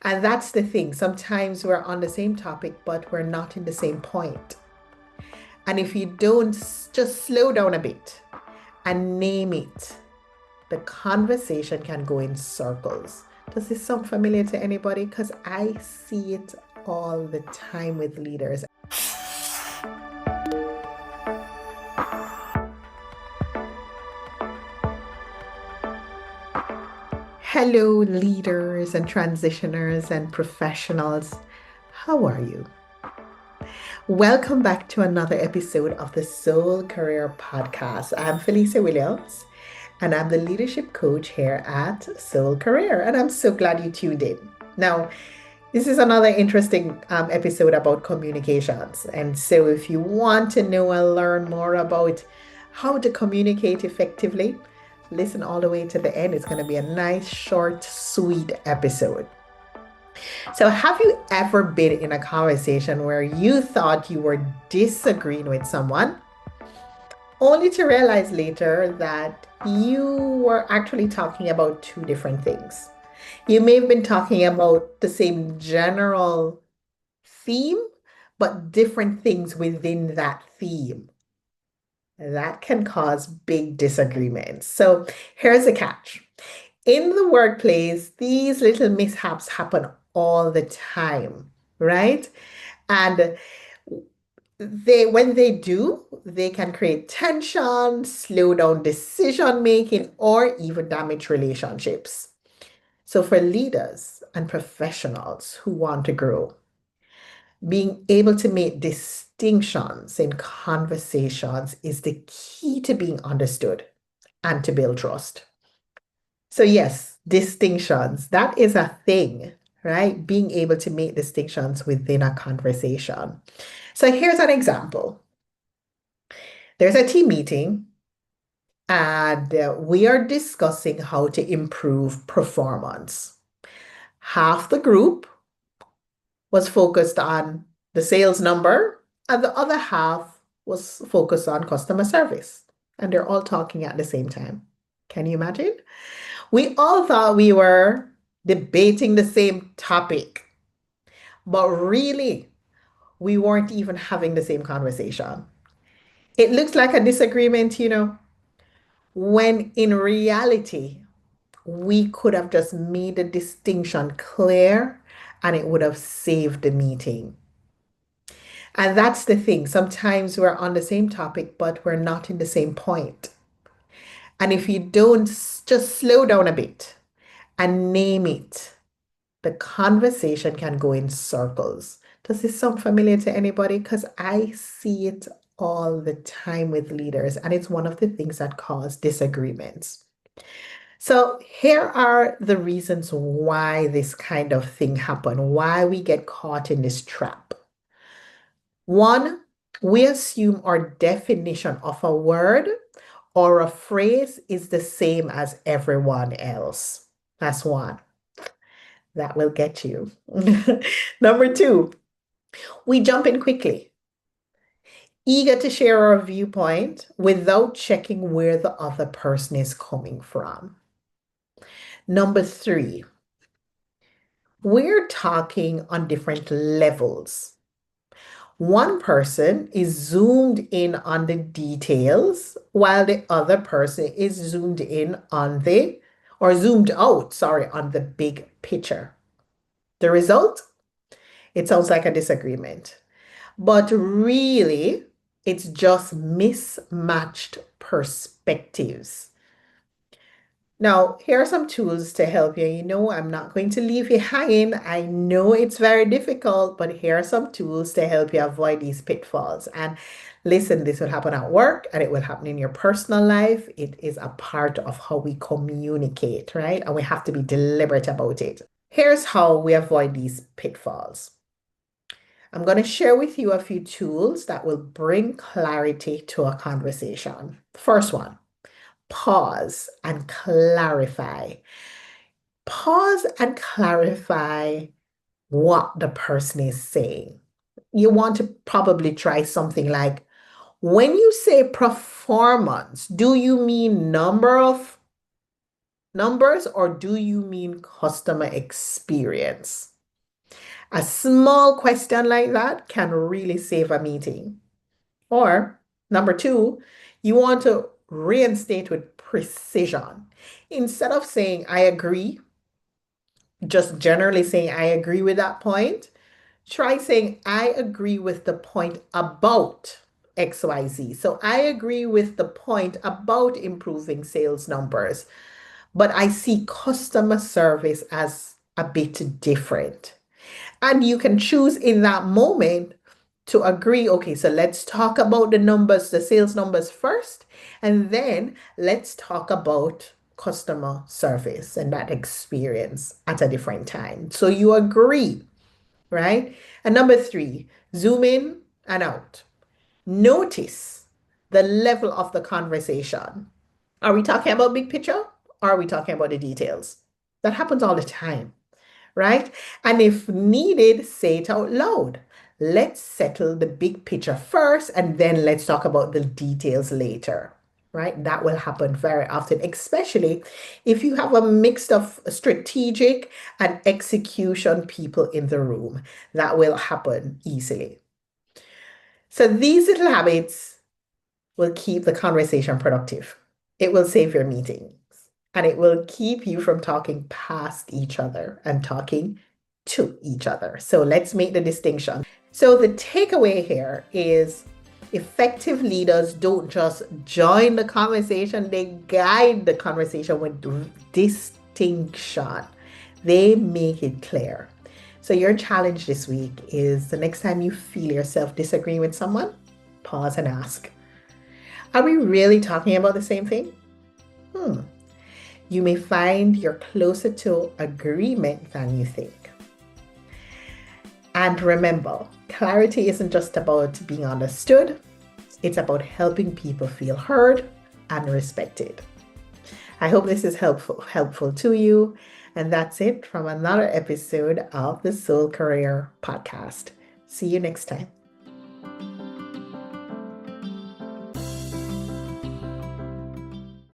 And that's the thing. Sometimes we're on the same topic, but we're not in the same point. And if you don't just slow down a bit and name it, the conversation can go in circles. Does this sound familiar to anybody? Because I see it all the time with leaders. Hello, leaders and transitioners and professionals. How are you? Welcome back to another episode of the Soul Career Podcast. I'm Felecia Williams, and I'm the leadership coach here at Soul Career. And I'm so glad you tuned in. Now, this is another interesting episode about communications. And so, if you want to know and learn more about how to communicate effectively, listen all the way to the end. It's going to be a nice, short, sweet episode. So, have you ever been in a conversation where you thought you were disagreeing with someone, only to realize later that you were actually talking about two different things? You may have been talking about the same general theme, but different things within that theme. That can cause big disagreements. So, here's the catch. In the workplace, these little mishaps happen all the time, right? And when they do, they can create tension, slow down decision making, or even damage relationships. So, for leaders and professionals who want to grow, being able to make distinctions in conversations is the key to being understood and to build trust. So, yes, distinctions, that is a thing, right? Being able to make distinctions within a conversation. So, here's an example. There's a team meeting, and we are discussing how to improve performance. Half the group was focused on the sales number, and the other half was focused on customer service. And they're all talking at the same time. Can you imagine? We all thought we were debating the same topic, but really, we weren't even having the same conversation. It looks like a disagreement, when in reality, we could have just made the distinction clear and it would have saved the meeting. And that's the thing. Sometimes we're on the same topic, but we're not in the same point. And if you don't just slow down a bit and name it, the conversation can go in circles. Does this sound familiar to anybody? Because I see it all the time with leaders, and it's one of the things that cause disagreements. So here are the reasons why this kind of thing happen, why we get caught in this trap. One, we assume our definition of a word or a phrase is the same as everyone else. That's one. That will get you. Number two, we jump in quickly, eager to share our viewpoint without checking where the other person is coming from. Number three, we're talking on different levels. One person is zoomed in on the details while the other person is zoomed in on or zoomed out, sorry, on the big picture. The result? It sounds like a disagreement. But really, it's just mismatched perspectives. Now, here are some tools to help you. I'm not going to leave you hanging. I know it's very difficult, but here are some tools to help you avoid these pitfalls. And listen, this will happen at work and it will happen in your personal life. It is a part of how we communicate, right? And we have to be deliberate about it. Here's how we avoid these pitfalls. I'm going to share with you a few tools that will bring clarity to a conversation. First one, pause and clarify. Pause and clarify what the person is saying. You want to probably try something like, when you say performance, do you mean number of numbers or do you mean customer experience? A small question like that can really save a meeting. Or number two, you want to reinstate with precision. Instead of saying, I agree, just generally saying, I agree with that point, try saying, I agree with the point about XYZ. So I agree with the point about improving sales numbers, but I see customer service as a bit different. And you can choose in that moment to agree, okay, so let's talk about the numbers, the sales numbers first, and then let's talk about customer service and that experience at a different time. So you agree, right? And number three, zoom in and out. Notice the level of the conversation. Are we talking about big picture or are we talking about the details? That happens all the time, right? And if needed, say it out loud. Let's settle the big picture first and then let's talk about the details later, right? That will happen very often, especially if you have a mix of strategic and execution people in the room. That will happen easily. So these little habits will keep the conversation productive. It will save your meetings and it will keep you from talking past each other and talking to each other. So let's make the distinction. So the takeaway here is effective leaders don't just join the conversation, they guide the conversation with distinction. They make it clear. So your challenge this week is the next time you feel yourself disagreeing with someone, pause and ask, are we really talking about the same thing? You may find you're closer to agreement than you think. And remember, clarity isn't just about being understood, it's about helping people feel heard and respected. I hope this is helpful to you. And that's it from another episode of the Soul Career Podcast. See you next time.